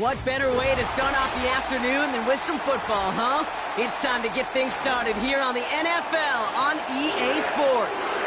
What better way to start off the afternoon than with some football, huh? It's time to get things started here on the NFL on EA Sports.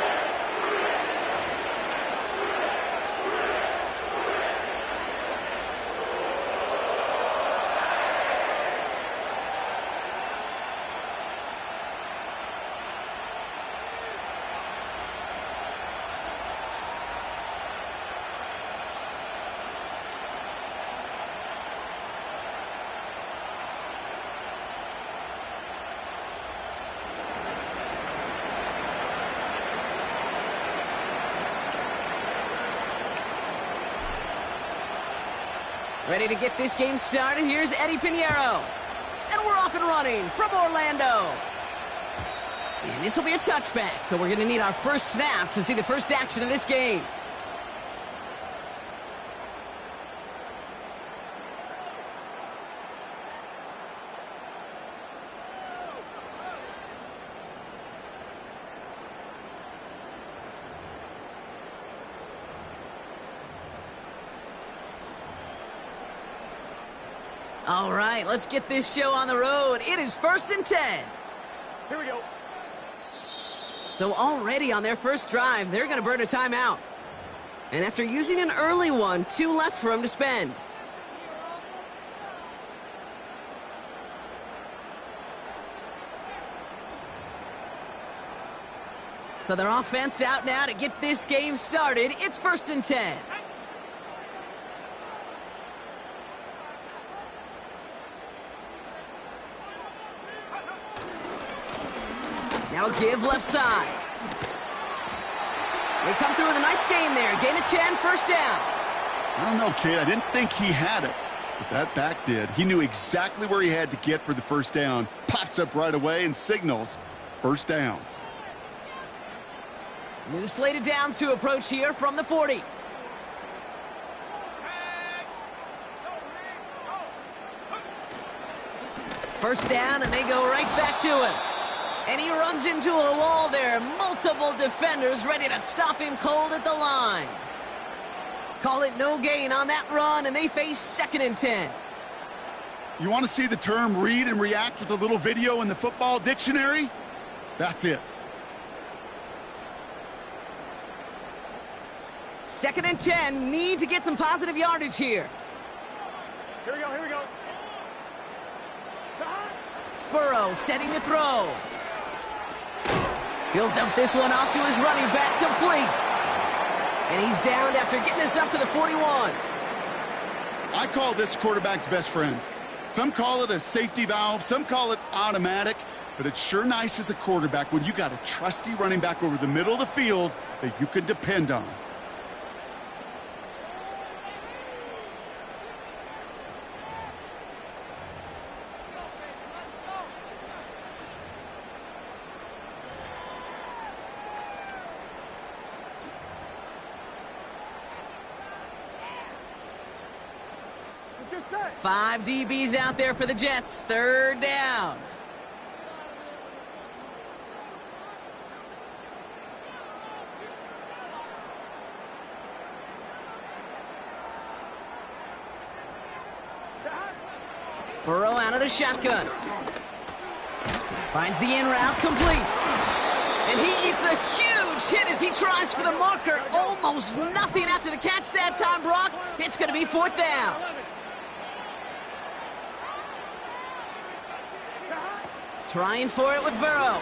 Ready to get this game started? Here's Eddie Pinheiro. And we're off and running from Orlando. And this will be a touchback, so we're going to need our first snap to see the first action of this game. All right, let's get this show on the road. It is 1st and 10. Here we go. So already on their first drive, they're going to burn a timeout. And after using an early one, 2 left for them to spend. So their offense out now to get this game started. It's 1st and 10. Now give left side. They come through with a nice gain there. Gain of 10, first down. I don't know, kid. I didn't think he had it, but that back did. He knew exactly where he had to get for the first down. Pops up right away and signals first down. New slate of downs to approach here from the 40. First down, and they go right back to him. And he runs into a wall there. Multiple defenders ready to stop him cold at the line. Call it no gain on that run, and they face 2nd and 10. You want to see the term read and react with a little video in the football dictionary? That's it. 2nd and 10, need to get some positive yardage here. Here we go, here we go. Burrow setting to throw. He'll dump this one off to his running back, complete. And he's downed after getting this up to the 41. I call this quarterback's best friend. Some call it a safety valve, some call it automatic, but it's sure nice as a quarterback when you got a trusty running back over the middle of the field that you can depend on. Five DBs out there for the Jets. 3rd down. Burrow out of the shotgun. Finds the in route, complete. And he eats a huge hit as he tries for the marker. Almost nothing after the catch that time, Brock. It's going to be 4th down. Trying for it with Burrow.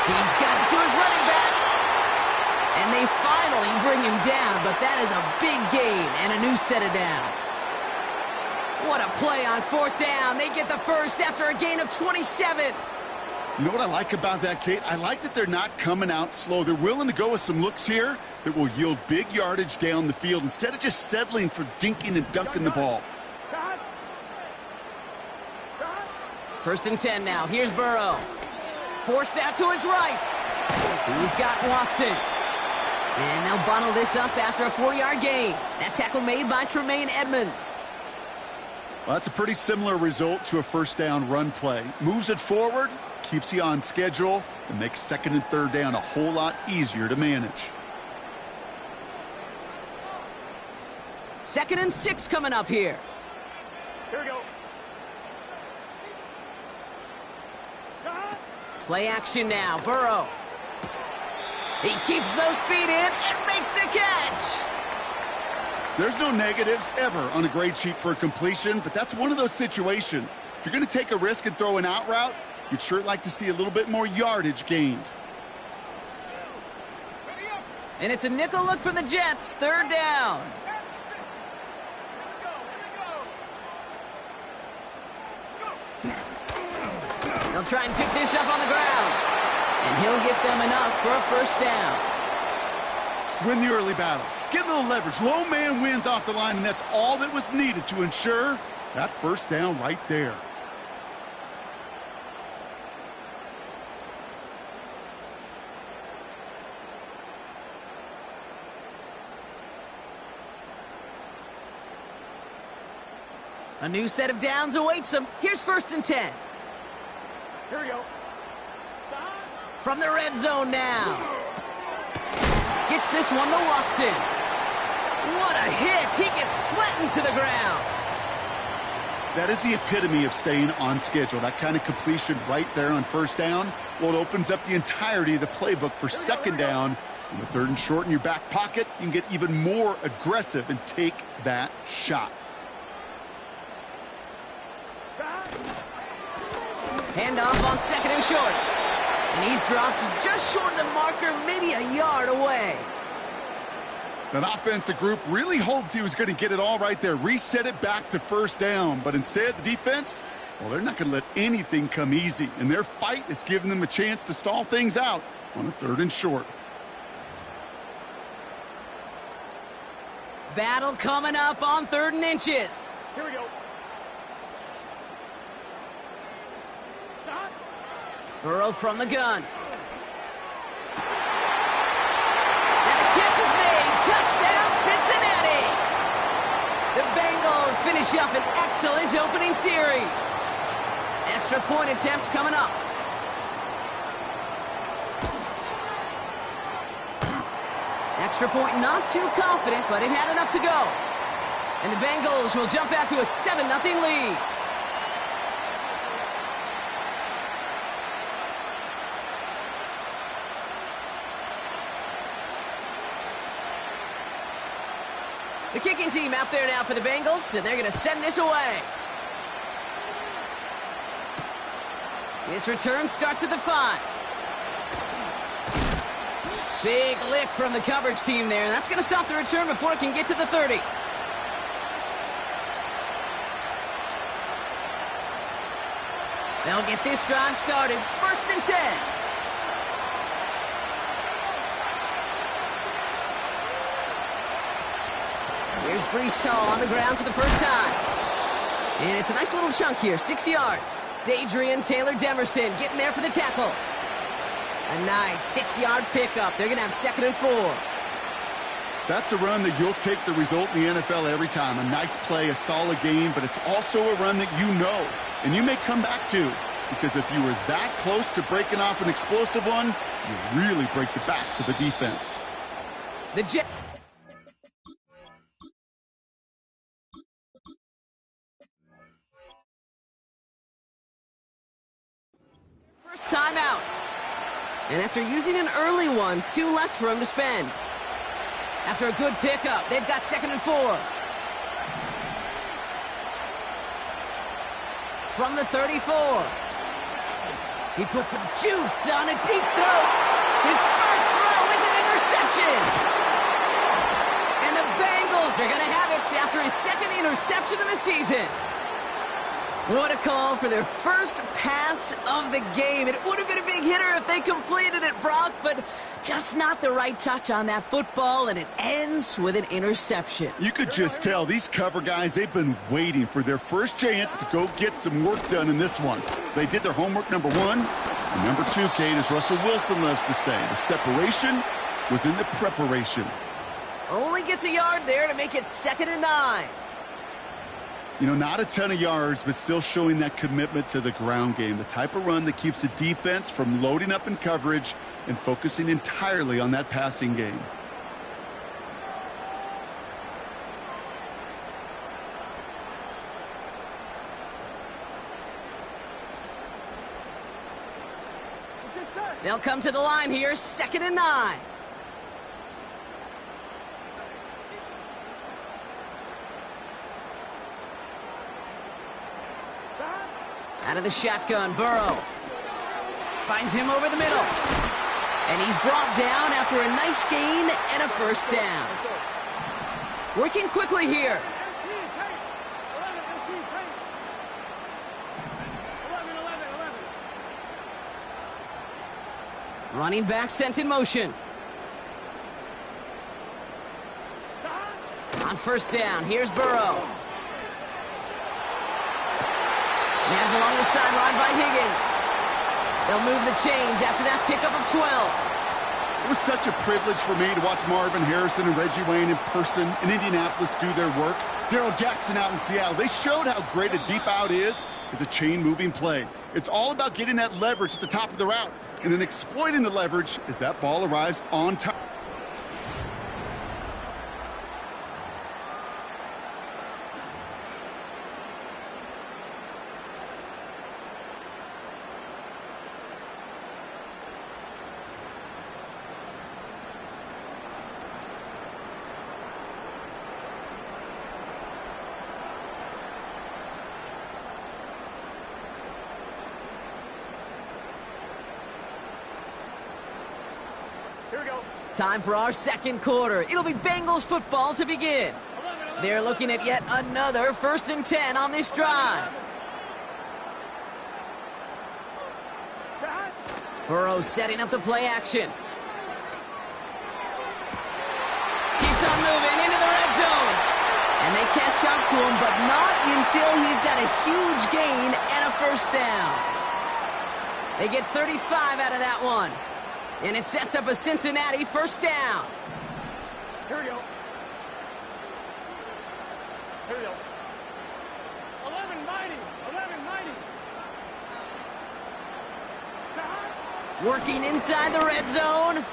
He's got it to his running back. And they finally bring him down, but that is a big gain and a new set of downs. What a play on 4th down. They get the first after a gain of 27. You know what I like about that, Kate? I like that they're not coming out slow. They're willing to go with some looks here that will yield big yardage down the field instead of just settling for dinking and dunking the ball. 1st and 10 now. Here's Burrow. Forced out to his right. He's got Watson. And they'll bundle this up after a 4-yard gain. That tackle made by Tremaine Edmonds. Well, that's a pretty similar result to a first down run play. Moves it forward, keeps you on schedule, and makes 2nd and 3rd down a whole lot easier to manage. 2nd and 6 coming up here. Here we go. Play action now. Burrow. He keeps those feet in and makes the catch. There's no negatives ever on a grade sheet for a completion, but that's one of those situations. If you're going to take a risk and throw an out route, you'd sure like to see a little bit more yardage gained. And it's a nickel look from the Jets. 3rd down. They'll try and pick this up on the ground. And he'll get them enough for a 1st down. Win the early battle. Get a little leverage. Low man wins off the line, and that's all that was needed to ensure that 1st down right there. A new set of downs awaits them. Here's 1st and 10. Here we go. From the red zone now. Gets this one to Watson. What a hit. He gets flattened to the ground. That is the epitome of staying on schedule. That kind of completion right there on 1st down. Well, it opens up the entirety of the playbook for 2nd down. And with 3rd and short in your back pocket, you can get even more aggressive and take that shot. Handoff on 2nd and short. And he's dropped just short of the marker, maybe a yard away. That offensive group really hoped he was going to get it all right there, reset it back to 1st down. But instead, the defense, well, they're not going to let anything come easy. And their fight is giving them a chance to stall things out on a 3rd and short. Battle coming up on 3rd and inches. Here we go. Burrow from the gun. And the catch is made. Touchdown, Cincinnati. The Bengals finish up an excellent opening series. Extra point attempt coming up. Extra point not too confident, but it had enough to go. And the Bengals will jump out to a 7-0 lead. The kicking team out there now for the Bengals, and they're going to send this away. This return starts at the 5. Big lick from the coverage team there, and that's going to stop the return before it can get to the 30. They'll get this drive started. 1st and 10. Here's Breece Hall on the ground for the 1st time. And it's a nice little chunk here, 6 yards. Dadrian Taylor-Demerson getting there for the tackle. A nice 6-yard pickup. They're going to have 2nd and 4. That's a run that you'll take the result in the NFL every time. A nice play, a solid game, but it's also a run that you know, and you may come back to, because if you were that close to breaking off an explosive one, you really break the backs of the defense. The Jets. First time out. And after using an early one, 2 left for him to spend. After a good pickup, they've got 2nd and 4. From the 34. He puts some juice on a deep throw. His first throw is an interception. And the Bengals are going to have it after his 2nd interception of the season. What a call for their first pass of the game. It would have been a big hitter if they completed it, Brock, but just not the right touch on that football, and it ends with an interception. You could just tell these cover guys, they've been waiting for their first chance to go get some work done in this one. They did their homework, number 1. And number 2, Kate, as Russell Wilson loves to say, the separation was in the preparation. Only gets a yard there to make it 2nd and 9. You know, not a ton of yards, but still showing that commitment to the ground game. The type of run that keeps the defense from loading up in coverage and focusing entirely on that passing game. They'll come to the line here, 2nd and 9. Out of the shotgun, Burrow. Finds him over the middle. And he's brought down after a nice gain and a first down. Working quickly here. Running back sent in motion. On first down, here's Burrow. Man's along the sideline by Higgins. They'll move the chains after that pickup of 12. It was such a privilege for me to watch Marvin Harrison and Reggie Wayne in person in Indianapolis do their work. Darrell Jackson out in Seattle. They showed how great a deep out is as a chain-moving play. It's all about getting that leverage at the top of the route and then exploiting the leverage as that ball arrives on time. Here we go. Time for our second quarter. It'll be Bengals football to begin. They're looking at yet another 1st and 10 on this drive. Burrow setting up the play action. Keeps on moving into the red zone. And they catch up to him, but not until he's got a huge gain and a first down. They get 35 out of that one. And it sets up a Cincinnati first down. Here we go. Here we go. 11-90. 11-90. Working inside the red zone. And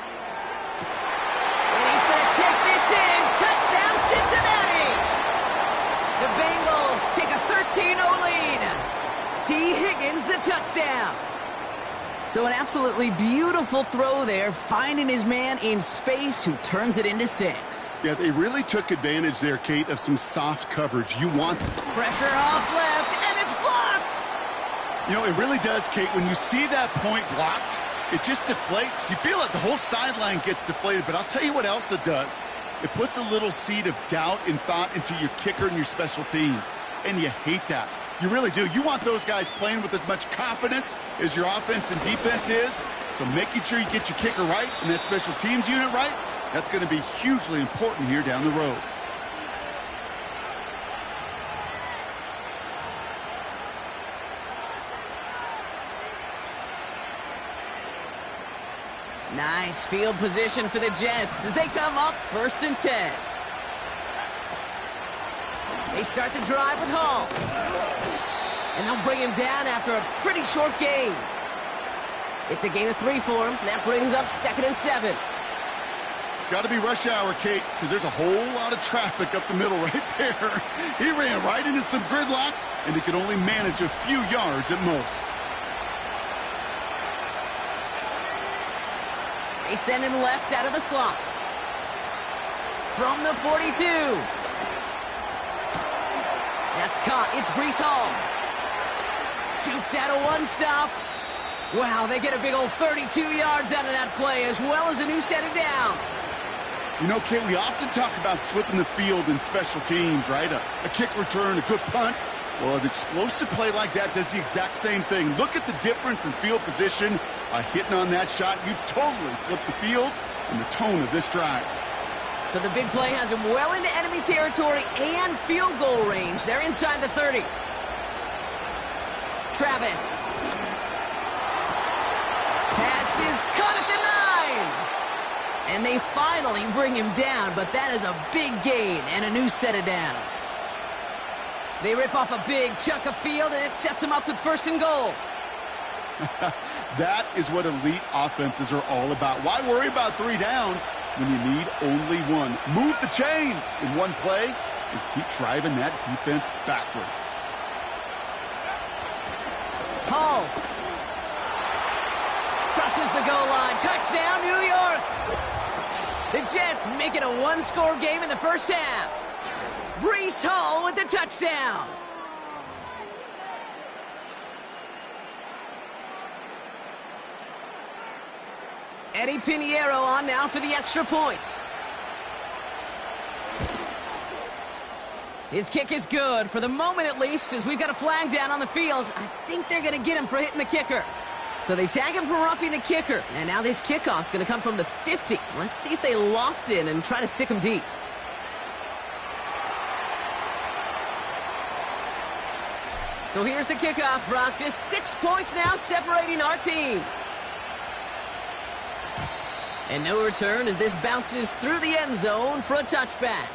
he's going to take this in. Touchdown, Cincinnati. The Bengals take a 13-0 lead. T. Higgins, the touchdown. So an absolutely beautiful throw there, finding his man in space who turns it into 6. Yeah, they really took advantage there, Kate, of some soft coverage. You want... Pressure off left, and it's blocked! You know, it really does, Kate. When you see that point blocked, it just deflates. You feel like the whole sideline gets deflated, but I'll tell you what else it does. It puts a little seed of doubt and thought into your kicker and your special teams, and you hate that. You really do. You want those guys playing with as much confidence as your offense and defense is. So making sure you get your kicker right and that special teams unit right, that's going to be hugely important here down the road. Nice field position for the Jets as they come up 1st and 10. They start the drive with Hall. And they'll bring him down after a pretty short gain. It's a gain of 3 for him. That brings up 2nd and 7. Got to be rush hour, Kate, because there's a whole lot of traffic up the middle right there. He ran right into some gridlock, and he could only manage a few yards at most. They send him left out of the slot. From the 42. That's caught. It's Breece Hall. Jukes out a one-stop. Wow, they get a big old 32 yards out of that play, as well as a new set of downs. You know, Kate, we often talk about flipping the field in special teams, right? A kick return, a good punt. Well, an explosive play like that does the exact same thing. Look at the difference in field position by hitting on that shot. You've totally flipped the field and the tone of this drive. So the big play has him well into enemy territory and field goal range. They're inside the 30. Travis. Pass is cut at the 9. And they finally bring him down, but that is a big gain and a new set of downs. They rip off a big chunk of field, and it sets them up with 1st and goal. That is what elite offenses are all about. Why worry about 3 downs when you need only 1? Move the chains in one play and keep driving that defense backwards. Hall. crosses the goal line. Touchdown, New York! The Jets make it a one-score game in the first half. Breece Hall with the touchdown. Eddie Pinheiro on now for the extra point. His kick is good, for the moment at least, as we've got a flag down on the field. I think they're going to get him for hitting the kicker. So they tag him for roughing the kicker, and now this kickoff's going to come from the 50. Let's see if they loft in and try to stick him deep. So here's the kickoff, Brock. Just 6 points now separating our teams. And no return as this bounces through the end zone for a touchback.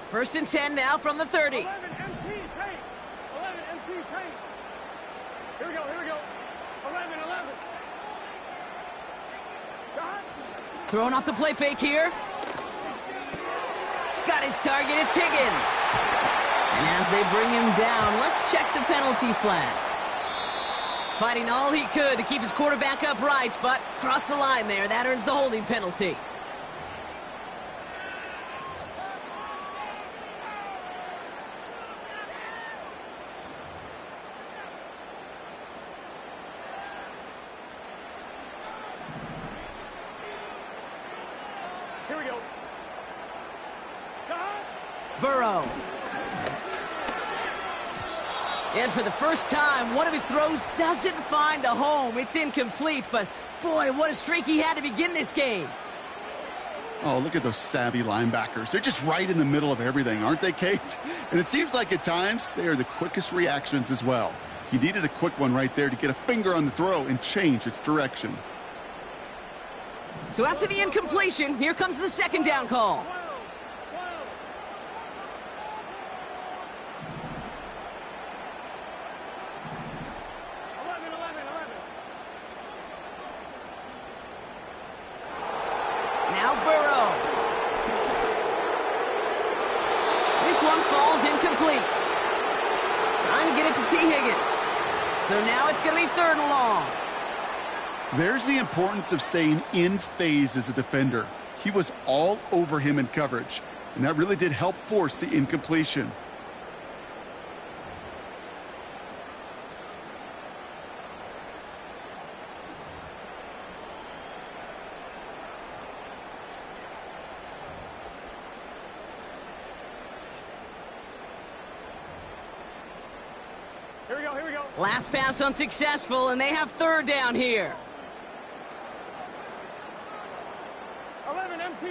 First and 10 now from the 30. 11 MT tape. 11 MT tape. Here we go, here we go. 11. Throwing off the play fake here. Got his target, it's Higgins. And as they bring him down, let's check the penalty flag. Fighting all he could to keep his quarterback upright, but crossed the line there. That earns the holding penalty. Here we go. Burrow. And for the first time, one of his throws doesn't find a home. It's incomplete, but boy, what a streak he had to begin this game. Oh, look at those savvy linebackers. They're just right in the middle of everything, aren't they, Kate? And it seems like at times they are the quickest reactions as well. He needed a quick one right there to get a finger on the throw and change its direction. So after the incompletion, here comes the second down call. 11. Now Burrow. This one falls incomplete. Trying to get it to T. Higgins. So now it's going to be 3rd and long. There's the importance of staying in phase as a defender. He was all over him in coverage, and that really did help force the incompletion. Here we go. Last pass unsuccessful, and they have 3rd down here. 11 MT.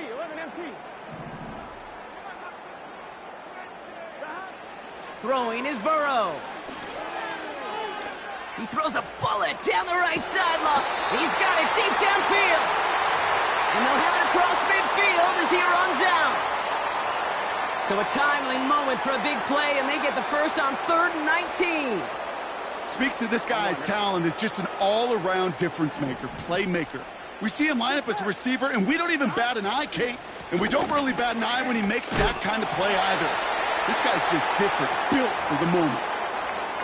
Throwing is Burrow. He throws a bullet down the right sideline. He's got it deep downfield. And they'll have it across midfield as he runs out. So a timely moment for a big play, and they get the first on 3rd and 19. Speaks to this guy's talent as just an all-around difference maker, playmaker. We see him line up as a receiver, and we don't even bat an eye, Kate. And we don't really bat an eye when he makes that kind of play either. This guy's just different, built for the moment.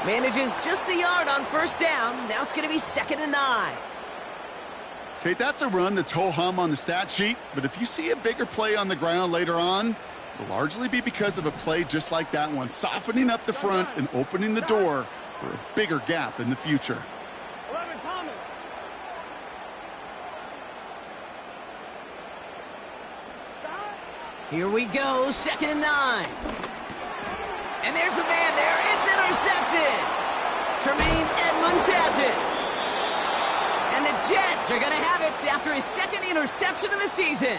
Manages just a yard on 1st down. Now it's going to be 2nd and 9. Kate, that's a run that's ho-hum on the stat sheet, but if you see a bigger play on the ground later on, it'll largely be because of a play just like that one, softening up the front and opening the door for a bigger gap in the future. 11 Thomas. Here we go, 2nd and 9. And there's a man there. It's intercepted. Tremaine Edmonds has it. And the Jets are going to have it after his 2nd interception of the season.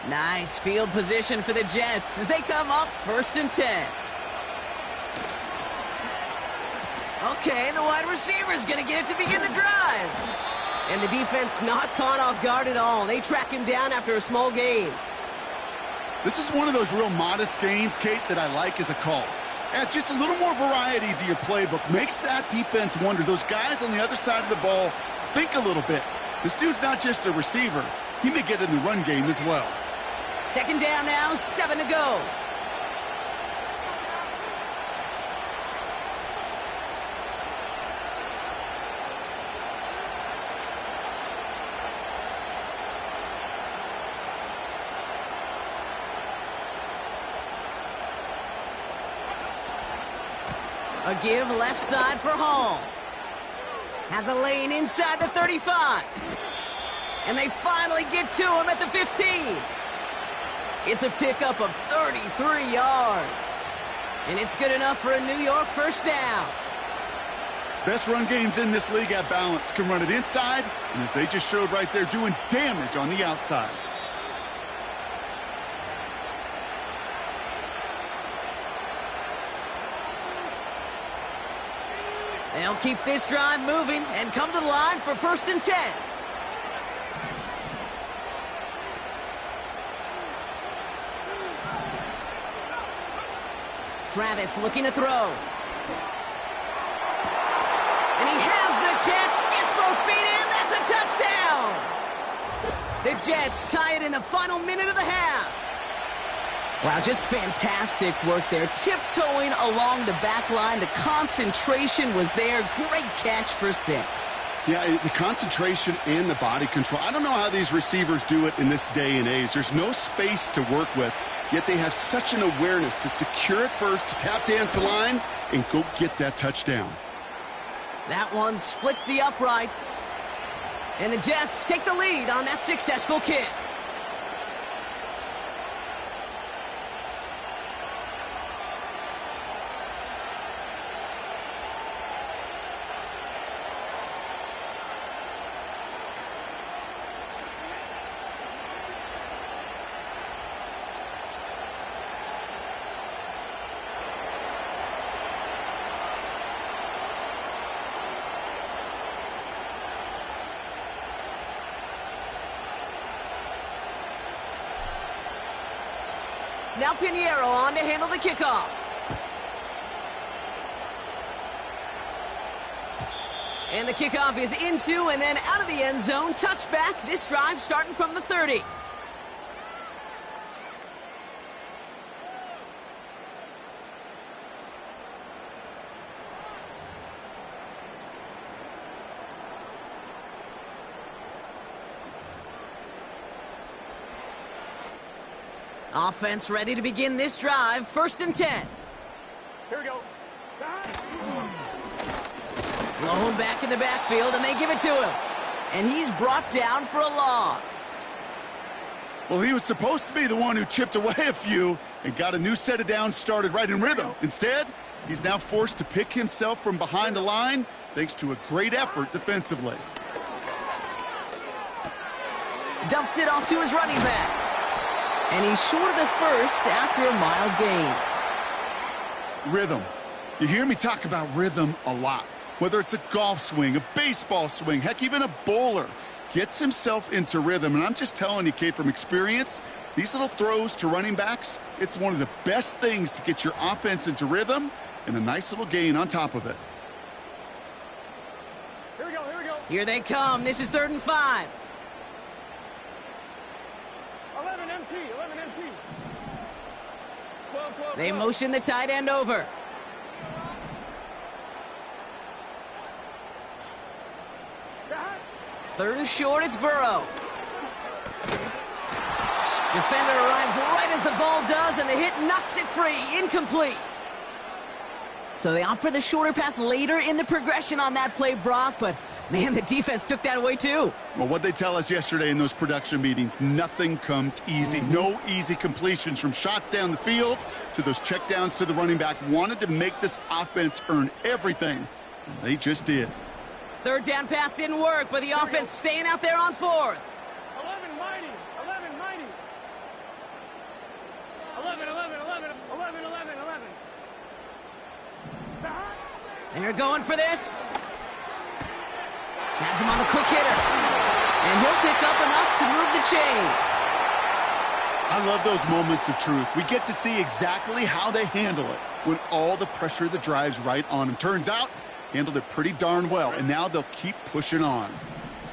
Nice field position for the Jets as they come up 1st and 10. Okay, the wide receiver's going to get it to begin the drive. And the defense not caught off guard at all. They track him down after a small gain. This is one of those real modest gains, Kate, that I like as a call. Adds just a little more variety to your playbook. Makes that defense wonder. Those guys on the other side of the ball think a little bit. This dude's not just a receiver. He may get in the run game as well. 2nd down now, 7 to go. A give left side for Hall. Has a lane inside the 35. And they finally get to him at the 15. It's a pickup of 33 yards. And it's good enough for a New York 1st down. Best run games in this league at balance. Can run it inside, and as they just showed right there, doing damage on the outside. They'll keep this drive moving and come to the line for 1st and 10. Travis looking to throw. And he has the catch, gets both feet in, that's a touchdown! The Jets tie it in the final minute of the half. Wow, just fantastic work there. Tiptoeing along the back line. The concentration was there. Great catch for 6. Yeah, the concentration and the body control. I don't know how these receivers do it in this day and age. There's no space to work with, yet they have such an awareness to secure it first, to tap dance the line, and go get that touchdown. That one splits the uprights. And the Jets take the lead on that successful kick. Now Pinheiro on to handle the kickoff. And the kickoff is into and then out of the end zone. Touchback. This drive starting from the 30. Offense ready to begin this drive. 1st and 10. Here we go. Blown back in the backfield, and they give it to him. And he's brought down for a loss. Well, he was supposed to be the one who chipped away a few and got a new set of downs started right in rhythm. Instead, he's now forced to pick himself from behind the line thanks to a great effort defensively. Dumps it off to his running back. And he's short of the 1st after a mild gain. Rhythm. You hear me talk about rhythm a lot. Whether it's a golf swing, a baseball swing, heck, even a bowler gets himself into rhythm. And I'm just telling you, Kate, from experience, these little throws to running backs, it's one of the best things to get your offense into rhythm and a nice little gain on top of it. Here we go, here we go. Here they come. This is 3rd and 5. 11 MT, 11 MT. 12, 12, They 12. motion the tight end over. Got 3rd and short, it's Burrow. Defender arrives right as the ball does, and the hit knocks it free. Incomplete. So they opt for the shorter pass later in the progression on that play, Brock, but man, the defense took that away too. Well, what they tell us yesterday in those production meetings, nothing comes easy. No easy completions from shots down the field to those checkdowns to the running back. Wanted to make this offense earn everything, and they just did. 3rd down pass didn't work, but the offense staying out there on 4th. 11 mighty, 11 mighty. They're going for this. Has him on the quick hitter. And he'll pick up enough to move the chains. I love those moments of truth. We get to see exactly how they handle it when all the pressure that drives right on them. Turns out, handled it pretty darn well, and now they'll keep pushing on.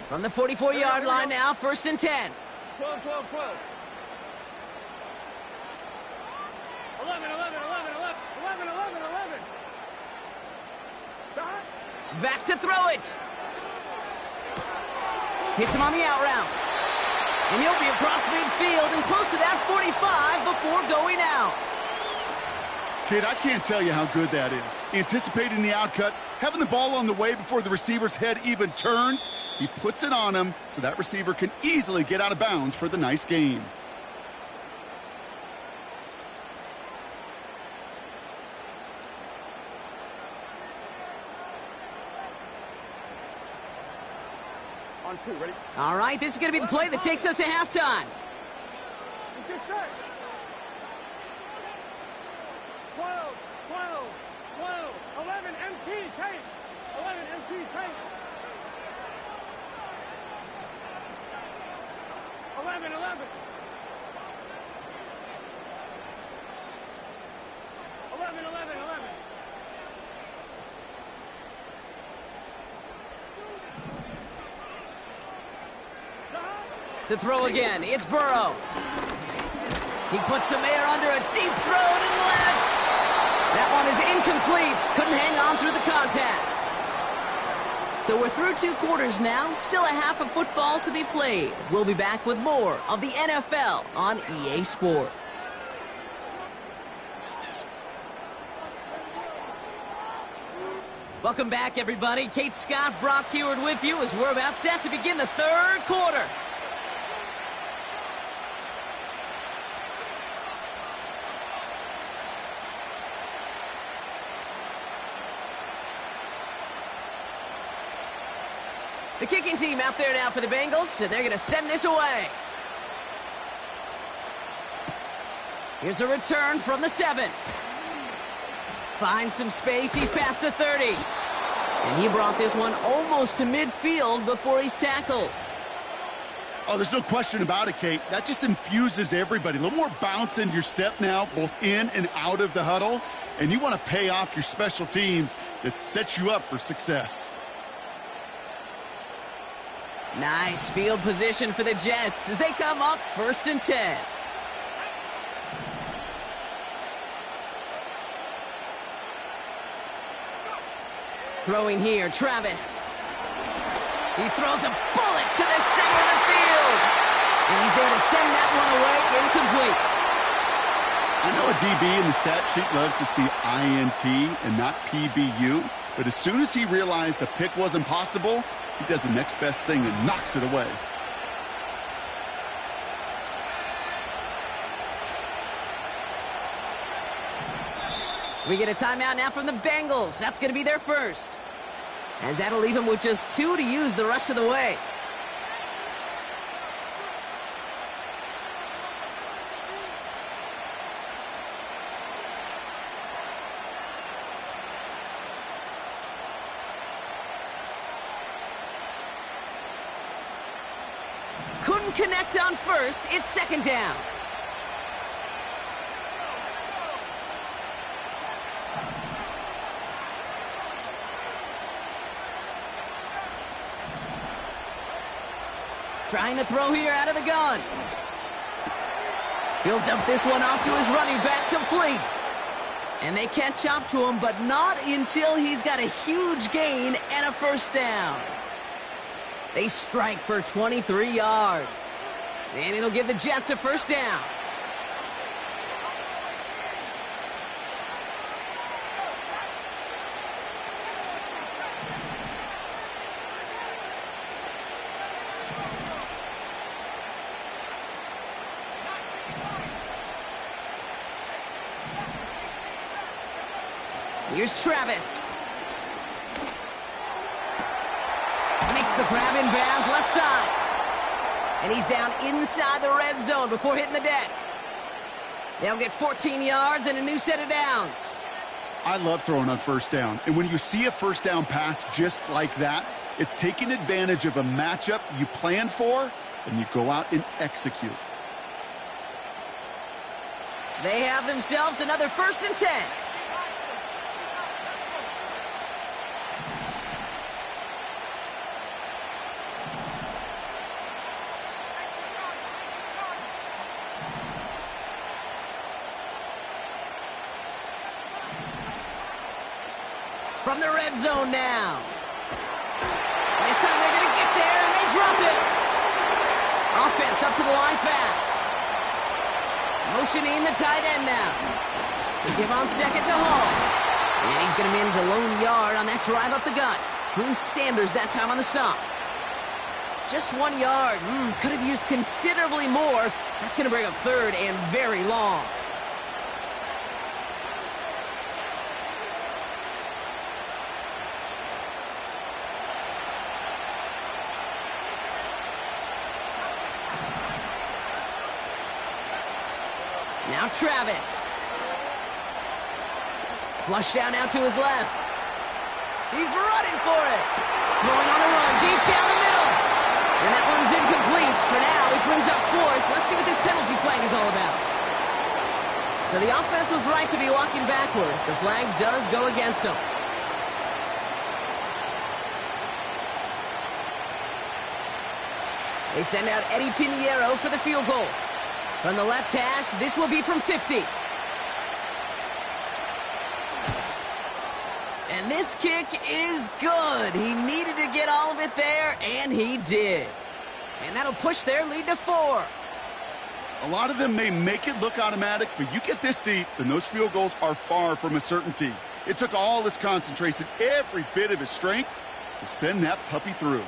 From the 44-yard line now, 1st and 10. 12, 12, 12. 11, 11, 11, 11, 11, 11, 11. Back to throw it. Hits him on the out route. And he'll be across midfield and close to that 45 before going out. Kid, I can't tell you how good that is. Anticipating the outcut, having the ball on the way before the receiver's head even turns. He puts it on him so that receiver can easily get out of bounds for the nice gain. On 2, ready? All right, this is going to be the play that takes us to halftime. Get set. 12, 12, 12, 11, MT, tape. 11, MT, tape. 11, 11. 11, 11, 11. To throw again, it's Burrow. He puts some air under a deep throw to the left. That one is incomplete. Couldn't hang on through the contact. So we're through 2 quarters now. Still a half of football to be played. We'll be back with more of the NFL on EA Sports. Welcome back, everybody. Kate Scott, Brock Heward with you as we're about set to begin the 3rd quarter. The kicking team out there now for the Bengals, and they're going to send this away. Here's a return from the 7. Finds some space. He's past the 30. And he brought this one almost to midfield before he's tackled. Oh, there's no question about it, Kate. That just infuses everybody. A little more bounce into your step now, both in and out of the huddle. And you want to pay off your special teams that sets you up for success. Nice field position for the Jets as they come up 1st and 10. Throwing here, Travis. He throws a bullet to the center of the field. And he's there to send that one away incomplete. I know a DB in the stat sheet loves to see INT and not PBU, but as soon as he realized a pick wasn't possible, he does the next best thing and knocks it away. We get a timeout now from the Bengals. That's going to be their first. As that'll leave them with just 2 to use the rest of the way. Couldn't connect on first. It's 2nd down. Trying to throw here out of the gun. He'll dump this one off to his running back, complete. And they catch up to him, but not until he's got a huge gain and a 1st down. They strike for 23 yards. And it'll give the Jets a 1st down. Here's Travis. Makes the grab in bounds left side. And he's down inside the red zone before hitting the deck. They'll get 14 yards and a new set of downs. I love throwing on first down. And when you see a first down pass just like that, it's taking advantage of a matchup you plan for, and you go out and execute. They have themselves another 1st and 10. From the red zone now. This time they're going to get there, and they drop it. Offense up to the line fast. Motioning the tight end now. They give on second to Hall. And he's going to manage a lone yard on that drive up the gut. Drew Sanders that time on the stop. Just 1 yard. Could have used considerably more. That's going to bring up 3rd and very long. Now Travis. Flush down out to his left. He's running for it. Going on a run deep down the middle. And that one's incomplete. For now, he brings up 4th. Let's see what this penalty flag is all about. So the offense was right to be walking backwards. The flag does go against them. They send out Eddie Pinheiro for the field goal. From the left hash, this will be from 50. And this kick is good. He needed to get all of it there, and he did. And that'll push their lead to 4. A lot of them may make it look automatic, but you get this deep, and those field goals are far from a certainty. It took all his concentration, every bit of his strength, to send that puppy through.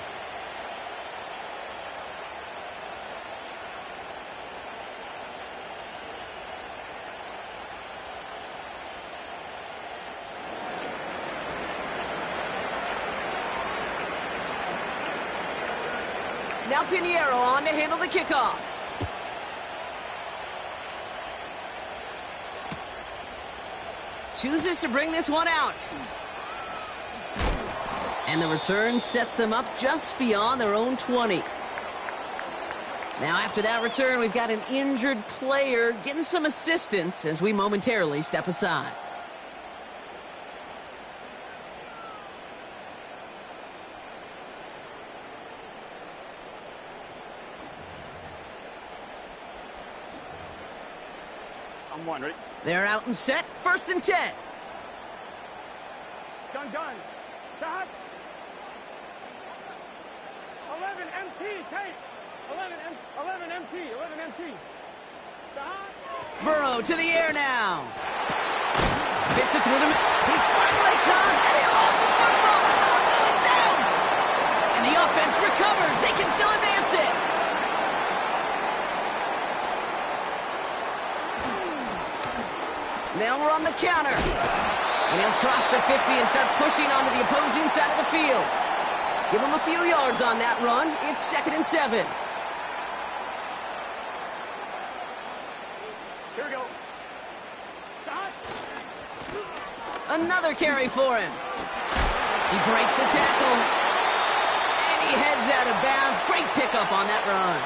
Now Pinheiro on to handle the kickoff. Chooses to bring this one out. And the return sets them up just beyond their own 20. Now after that return, we've got an injured player getting some assistance as we momentarily step aside. I'm 1, ready? They're out and set, 1st and 10. Gun. Stop. 11 MT, tape. 11 MT. Stop. Burrow to the air now. Fits it through the middle. He's finally caught, and he lost the football. Oh, no, it's out. And the offense recovers. They can still advance it. Now we're on the counter. And he'll cross the 50 and start pushing onto the opposing side of the field. Give him a few yards on that run. It's 2nd and 7. Here we go. Stop. Another carry for him. He breaks the tackle. And he heads out of bounds. Great pickup on that run.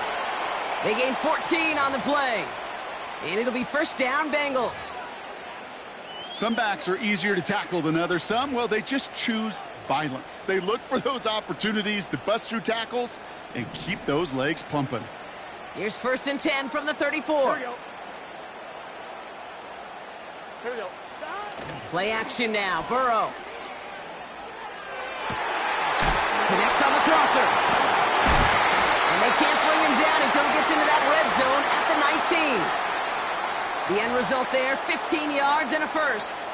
They gain 14 on the play. And it'll be 1st down, Bengals. Some backs are easier to tackle than others. Some, well, they just choose violence. They look for those opportunities to bust through tackles and keep those legs pumping. Here's 1st and 10 from the 34. Here we go. Stop. Play action now. Burrow. Connects on the crosser. And they can't bring him down until he gets into that red zone at the 19. The end result there, 15 yards and a 1st.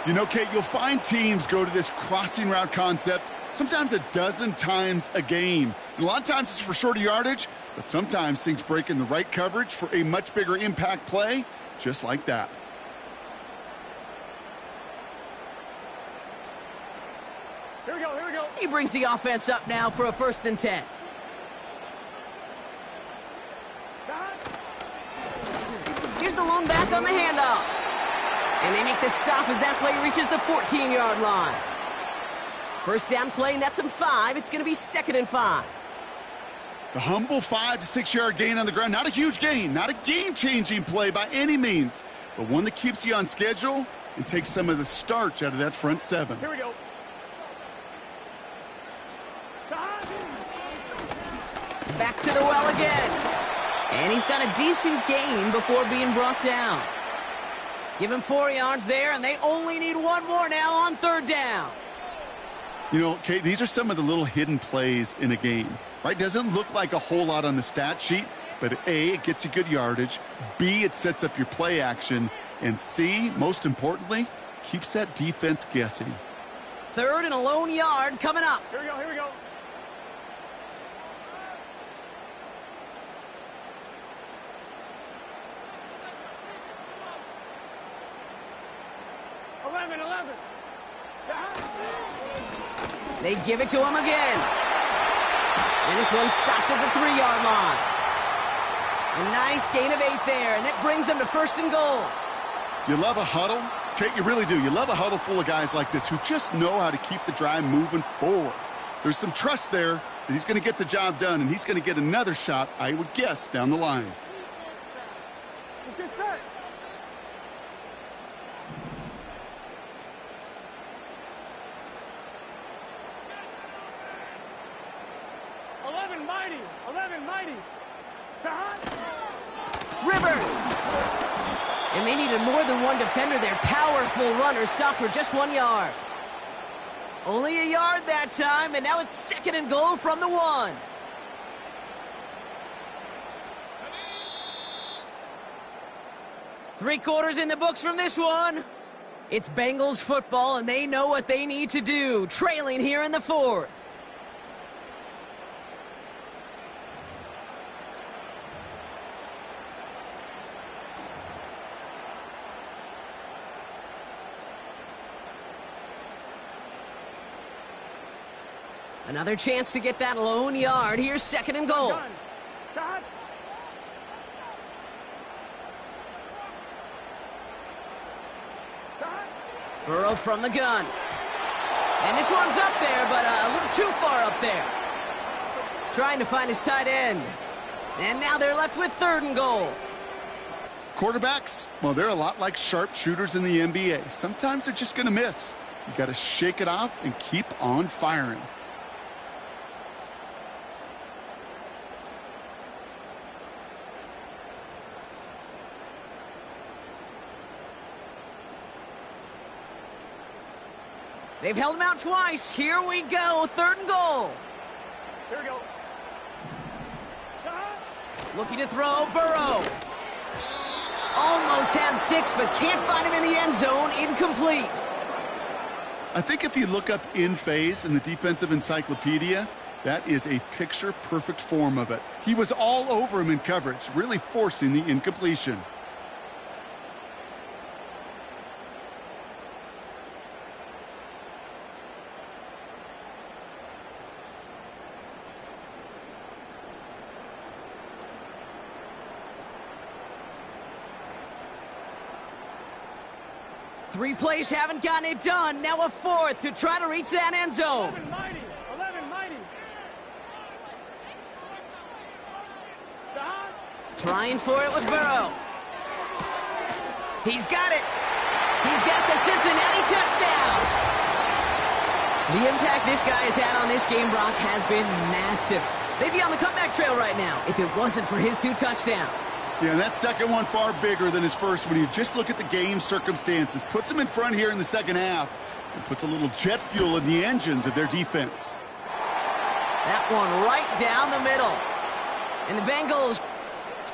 You know, Kate, you'll find teams go to this crossing route concept sometimes a dozen times a game. And a lot of times it's for shorter yardage, but sometimes things break in the right coverage for a much bigger impact play, just like that. Here we go. He brings the offense up now for a 1st and 10. Here's the lone back on the handoff. And they make the stop as that play reaches the 14-yard line. First down play nets them 5. It's going to be 2nd and 5. The humble 5 to 6 yard gain on the ground. Not a huge gain, not a game-changing play by any means, but one that keeps you on schedule and takes some of the starch out of that front 7. Here we go. Back to the well again. And he's got a decent gain before being brought down. Give him 4 yards there, and they only need 1 more now on 3rd down. You know, Kate, these are some of the little hidden plays in a game, right? Doesn't look like a whole lot on the stat sheet, but A, it gets you good yardage. B, it sets up your play action. And C, most importantly, keeps that defense guessing. 3rd and a lone yard coming up. Here we go, here we go. They give it to him again. And this one's stopped at the 3-yard line. A nice gain of 8 there, and it brings them to 1st and goal. You love a huddle? Kate, you really do. You love a huddle full of guys like this who just know how to keep the drive moving forward. There's some trust there that he's going to get the job done, and he's going to get another shot, I would guess, down the line. Let's get set. Rivers. And they needed more than one defender. Their powerful runner stopped for just 1 yard. Only a yard that time, and now it's 2nd and goal from the 1. Three-quarters in the books from this one. It's Bengals football, and they know what they need to do, trailing here in the 4th. Another chance to get that lone yard. Here's 2nd and goal. Burrow from the gun. And this one's up there, but a little too far up there. Trying to find his tight end. And now they're left with 3rd and goal. Quarterbacks, well, they're a lot like sharpshooters in the NBA. Sometimes they're just going to miss. You got to shake it off and keep on firing. They've held him out twice. Here we go. 3rd and goal. Here we go. Looking to throw. Burrow. Almost had 6, but can't find him in the end zone. Incomplete. I think if you look up in phase in the defensive encyclopedia, that is a picture-perfect form of it. He was all over him in coverage, really forcing the incompletion. Three plays haven't gotten it done. Now a 4th to try to reach that end zone. 11 mighty. Trying for it with Burrow. He's got it. He's got the Cincinnati touchdown. The impact this guy has had on this game, Brock, has been massive. They'd be on the comeback trail right now if it wasn't for his 2 touchdowns. Yeah, and that second one far bigger than his first when you just look at the game circumstances. Puts them in front here in the second half and puts a little jet fuel in the engines of their defense. That one right down the middle. And the Bengals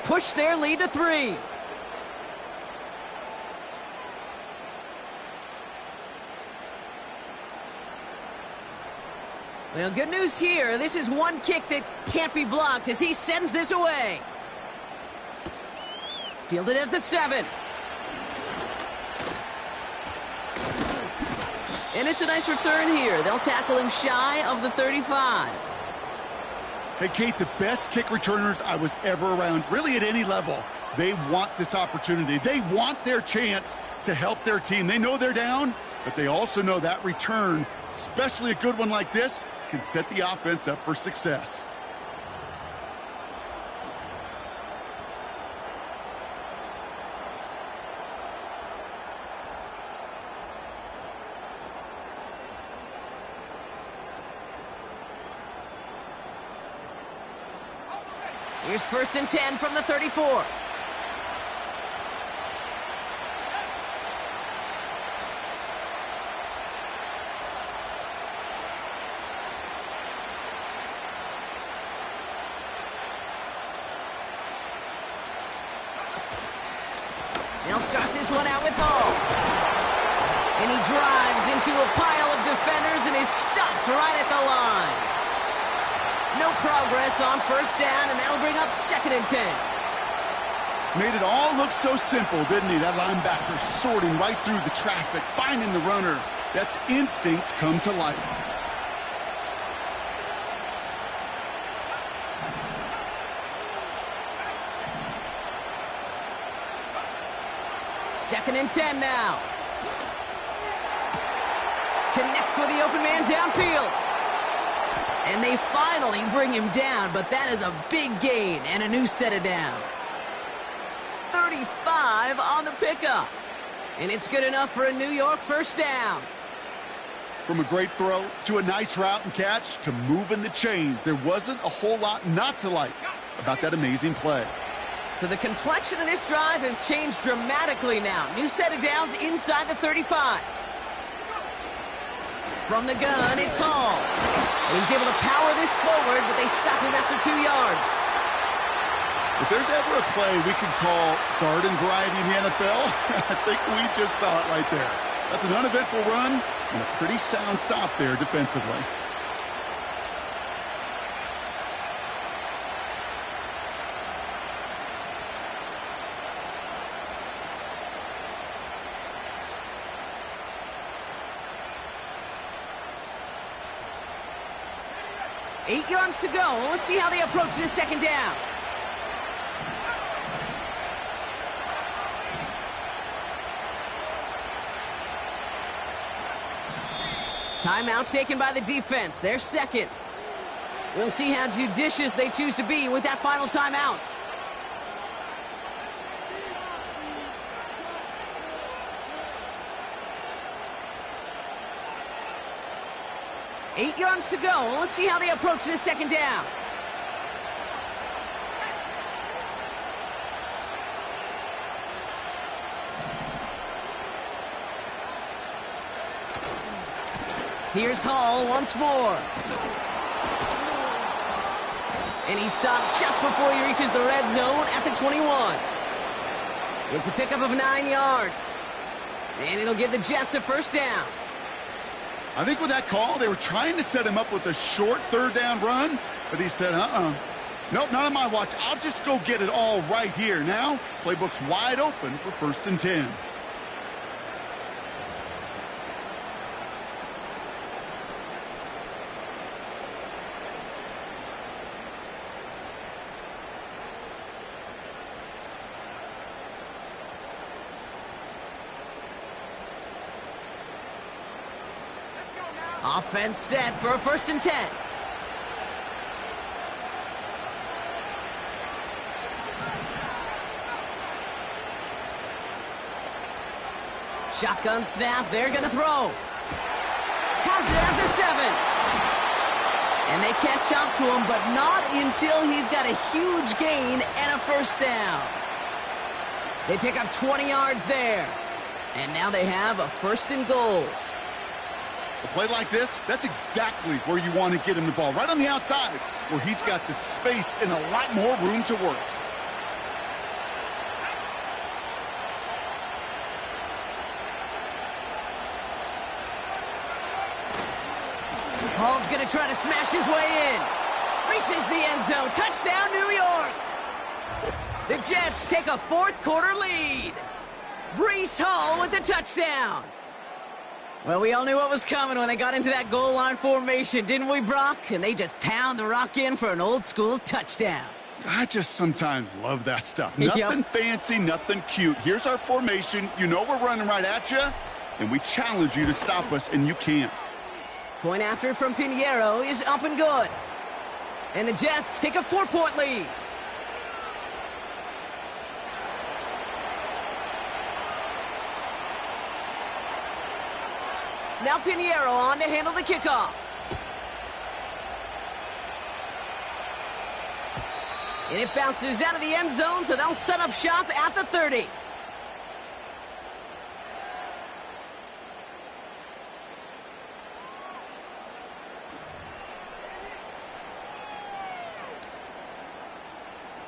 push their lead to 3. Well, good news here. This is one kick that can't be blocked as he sends this away. Fielded at the 7. And it's a nice return here. They'll tackle him shy of the 35. Hey, Kate, the best kick returners I was ever around, really at any level, They want this opportunity. They want their chance to help their team. They know they're down, but they also know that return, especially a good one like this, can set the offense up for success. Here's 1st and 10 from the 34. They'll start this one out with Hall. And he drives into a pile of defenders and is stopped right at the line. No progress on 1st down, and that'll bring up 2nd and 10. Made it all look so simple, didn't he? That linebacker sorting right through the traffic, finding the runner. That's instincts come to life. Second and 10 now. Connects with the open man downfield. And they finally bring him down, but that is a big gain and a new set of downs. 35 on the pickup. And it's good enough for a New York 1st down. From a great throw to a nice route and catch to moving the chains, there wasn't a whole lot not to like about that amazing play. So the complexion of this drive has changed dramatically now. New set of downs inside the 35. From the gun, it's Hall. And he's able to power this forward, but they stop him after 2 yards. If there's ever a play we could call garden variety in the NFL, I think we just saw it right there. That's an uneventful run and a pretty sound stop there defensively. Eight yards to go. Well, let's see how they approach this 2nd down. Timeout taken by the defense. They're 2nd. We'll see how judicious they choose to be with that final timeout. Eight yards to go. Well, let's see how they approach this 2nd down. Here's Hall once more. And he stopped just before he reaches the red zone at the 21. It's a pickup of 9 yards. And it'll give the Jets a 1st down. I think with that call, they were trying to set him up with a short 3rd down run, but he said, nope, not on my watch. I'll just go get it all right here. Now, playbook's wide open for 1st and 10. Offense set for a 1st and 10. Shotgun snap. They're going to throw. Has it at the 7. And they catch up to him, but not until he's got a huge gain and a 1st down. They pick up 20 yards there. And now they have a 1st and goal. A play like this, that's exactly where you want to get him the ball. Right on the outside, where he's got the space and a lot more room to work. Hall's going to try to smash his way in. Reaches the end zone. Touchdown, New York. The Jets take a 4th quarter lead. Breece Hall with the touchdown. Well, we all knew what was coming when they got into that goal line formation, didn't we, Brock? And they just pound the rock in for an old-school touchdown. I just sometimes love that stuff. Yep. Nothing fancy, nothing cute. Here's our formation. You know we're running right at you, and we challenge you to stop us, and you can't. Point after from Pinheiro is up and good. And the Jets take a 4-point lead. Now Pinheiro on to handle the kickoff. And it bounces out of the end zone, so they'll set up shop at the 30.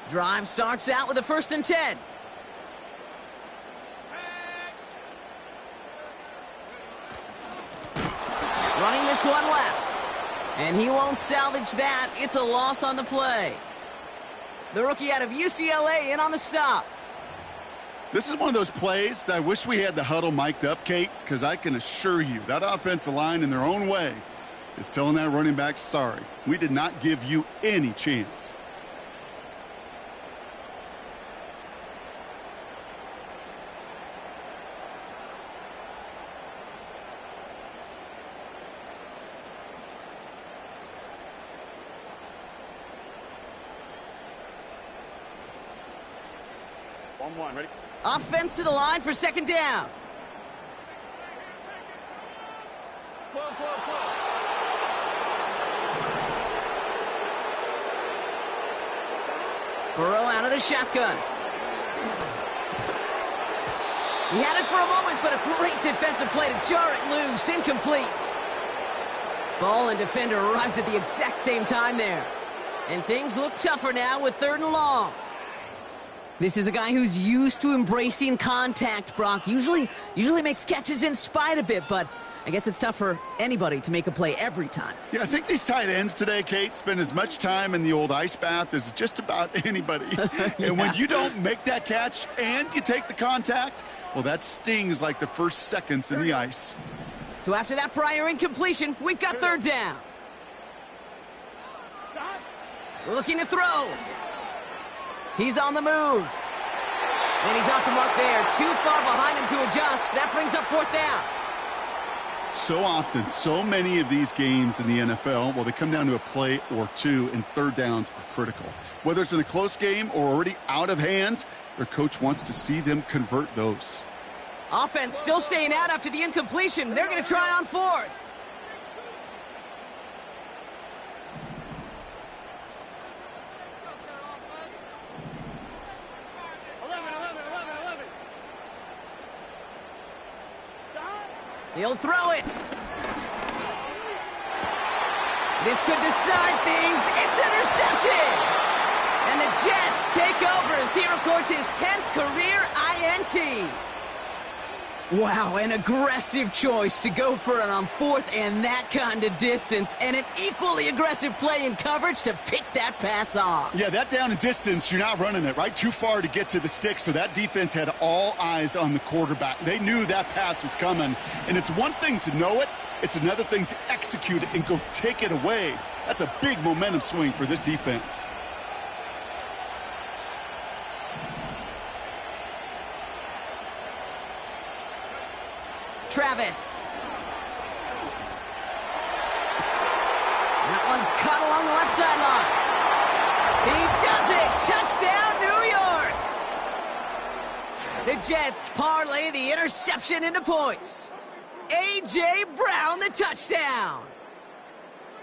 Drive starts out with a 1st and 10. Running this one left. And he won't salvage that. It's a loss on the play. The rookie out of UCLA in on the stop. This is one of those plays that I wish we had the huddle mic'd up, Kate, because I can assure you that offensive line in their own way is telling that running back, sorry, we did not give you any chance. One, ready? Offense to the line for 2nd down. Pull. Burrow out of the shotgun. He had it for a moment, but a great defensive play to jar it loose. Incomplete. Ball and defender arrived at the exact same time there. And things look tougher now with 3rd and long. This is a guy who's used to embracing contact, Brock. Usually makes catches in spite of it, but I guess it's tough for anybody to make a play every time. Yeah, I think these tight ends today, Kate, spend as much time in the old ice bath as just about anybody. Yeah. And when you don't make that catch and you take the contact, well, that stings like the first seconds in the ice. So after that prior incompletion, we've got 3rd down. Looking to throw. He's on the move. And he's off the mark there. Too far behind him to adjust. That brings up 4th down. So often, so many of these games in the NFL, well, they come down to a play or two, and 3rd downs are critical. Whether it's in a close game or already out of hand, their coach wants to see them convert those. Offense still staying out after the incompletion. They're going to try on 4th. 11. He'll throw it. This could decide things. It's intercepted. And the Jets take over as he records his 10th career INT. Wow, an aggressive choice to go for it on 4th and that kind of distance, and an equally aggressive play in coverage to pick that pass off. Yeah, that down and distance, you're not running it, right? Too far to get to the stick, so that defense had all eyes on the quarterback. They knew that pass was coming, and it's one thing to know it, it's another thing to execute it and go take it away. That's a big momentum swing for this defense. Travis. That one's caught along the left sideline. He does it! Touchdown, New York! The Jets parlay the interception into points. A.J. Brown, the touchdown.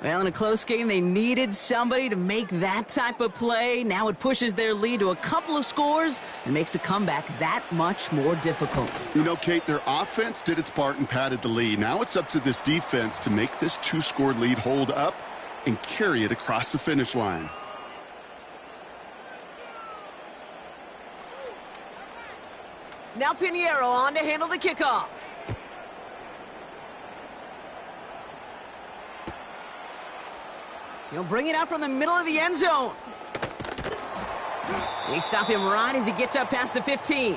Well, in a close game, they needed somebody to make that type of play. Now it pushes their lead to a couple of scores and makes a comeback that much more difficult. You know, Kate, their offense did its part and padded the lead. Now it's up to this defense to make this 2-score lead hold up and carry it across the finish line. Now Pinheiro on to handle the kickoff. He'll bring it out from the middle of the end zone. They stop him right as he gets up past the 15.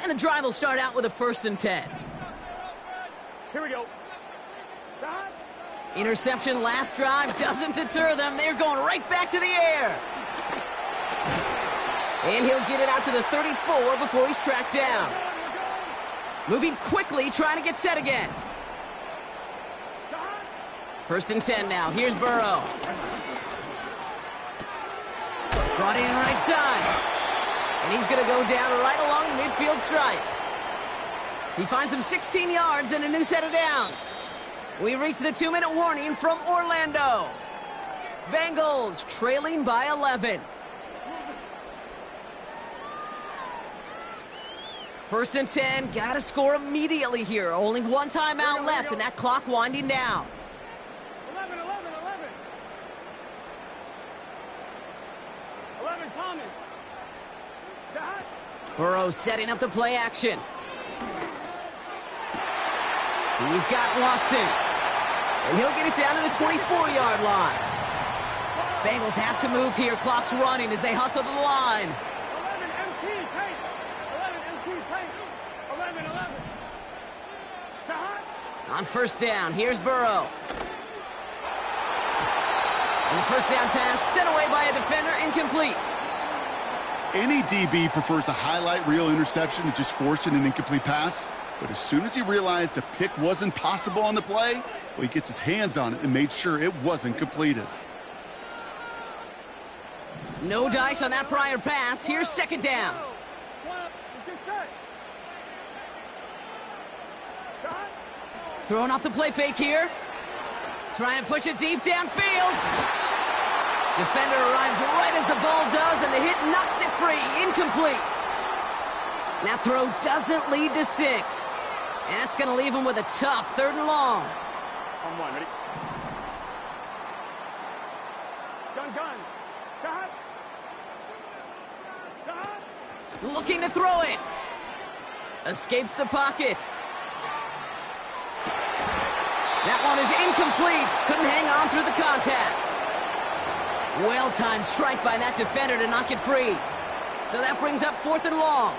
And the drive will start out with a 1st and 10. Here we go. Stop. Interception last drive doesn't deter them. They're going right back to the air. And he'll get it out to the 34 before he's tracked down. Moving quickly, trying to get set again. 1st and 10 now. Here's Burrow. Brought in right side. And he's going to go down right along the midfield stripe. He finds him 16 yards and a new set of downs. We reach the 2-minute warning from Orlando. Bengals trailing by 11. 1st and 10, got to score immediately here. Only one timeout left, and that clock winding down. 11. 11, Thomas. Stop. Burrow setting up the play action. He's got Watson. And he'll get it down to the 24-yard line. Bengals have to move here. Clock's running as they hustle to the line. 11, MT, take. 11, MT, take. 11. Stop. On 1st down, here's Burrow. And the 1st down pass sent away by a defender, incomplete. Any DB prefers a highlight reel interception to just forcing an incomplete pass. But as soon as he realized a pick wasn't possible on the play, well, he gets his hands on it and made sure it wasn't completed. No dice on that prior pass. Here's 2nd down. Throwing off the play fake here. Trying to push it deep downfield. Defender arrives right as the ball does, and the hit knocks it free. Incomplete. That throw doesn't lead to 6. And that's going to leave him with a tough 3rd and long. On 1, ready? Gun. Stop. Stop. Looking to throw it. Escapes the pocket. That one is incomplete. Couldn't hang on through the contact. Well-timed strike by that defender to knock it free. So that brings up 4th and long.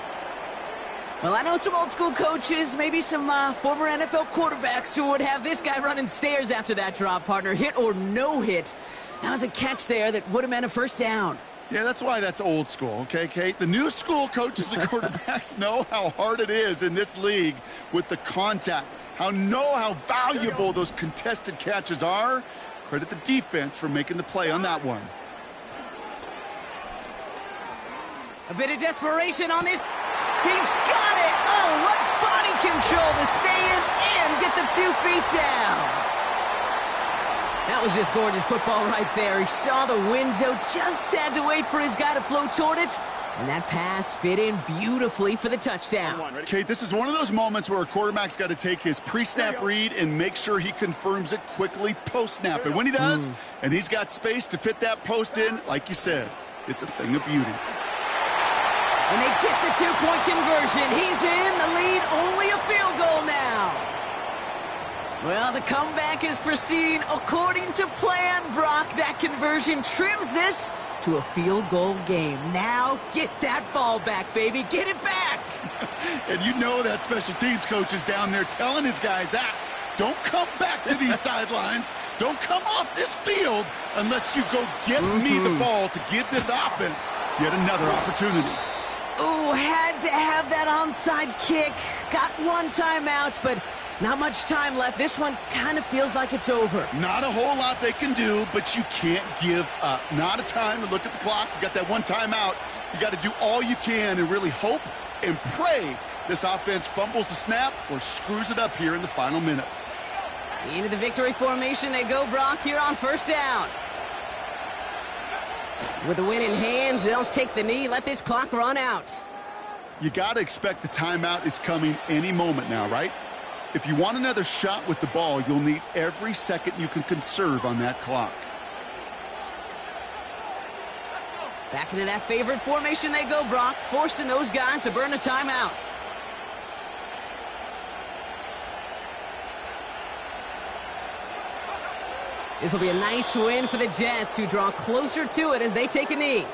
Well, I know some old-school coaches, maybe some former NFL quarterbacks who would have this guy running stairs after that drop, partner. Hit or no hit. That was a catch there that would have meant a 1st down. Yeah, that's why that's old school, okay, Kate? The new school coaches and quarterbacks know how hard it is in this league with the contact. How valuable those contested catches are. Credit the defense for making the play on that one. A bit of desperation on this. He's got it! Oh, what body control to stay in and get the 2 feet down. That was just gorgeous football right there. He saw the window, just had to wait for his guy to flow toward it, and that pass fit in beautifully for the touchdown. Kate, this is one of those moments where a quarterback's got to take his pre-snap read and make sure he confirms it quickly post-snap. And when he does, and he's got space to fit that post in, like you said, it's a thing of beauty. And they get the 2-point conversion. He's in the lead, only a field goal now. Well, the comeback is proceeding according to plan, Brock. That conversion trims this to a field goal game. Now get that ball back, baby. Get it back. And you know that special teams coach is down there telling his guys that. Don't come back to these sidelines. Don't come off this field unless you go get me the ball to give this offense yet another opportunity. Ooh, had to have that onside kick. Got one timeout, but not much time left. This one kind of feels like it's over. Not a whole lot they can do, but you can't give up. Not a time to look at the clock. You got that one timeout. You got to do all you can and really hope and pray this offense fumbles the snap or screws it up here in the final minutes. Into the victory formation they go, Brock, here on 1st down. With the win in hand, they'll take the knee, let this clock run out. You got to expect the timeout is coming any moment now, right? If you want another shot with the ball, you'll need every second you can conserve on that clock. Back into that favorite formation they go, Brock, forcing those guys to burn a timeout. This will be a nice win for the Jets, who draw closer to it as they take a knee.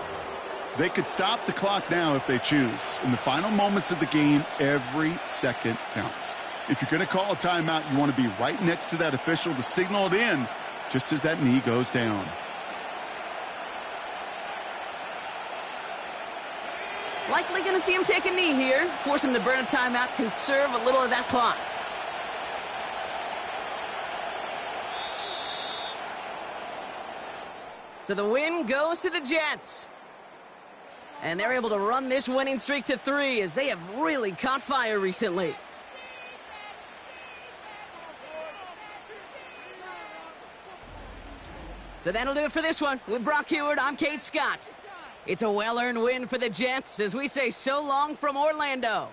They could stop the clock now if they choose. In the final moments of the game, every second counts. If you're going to call a timeout, you want to be right next to that official to signal it in just as that knee goes down. Likely going to see him take a knee here. Force him to burn a timeout, conserve a little of that clock. So the win goes to the Jets. And they're able to run this winning streak to 3 as they have really caught fire recently. So that'll do it for this one. With Brock Heward, I'm Kate Scott. It's a well-earned win for the Jets as we say so long from Orlando.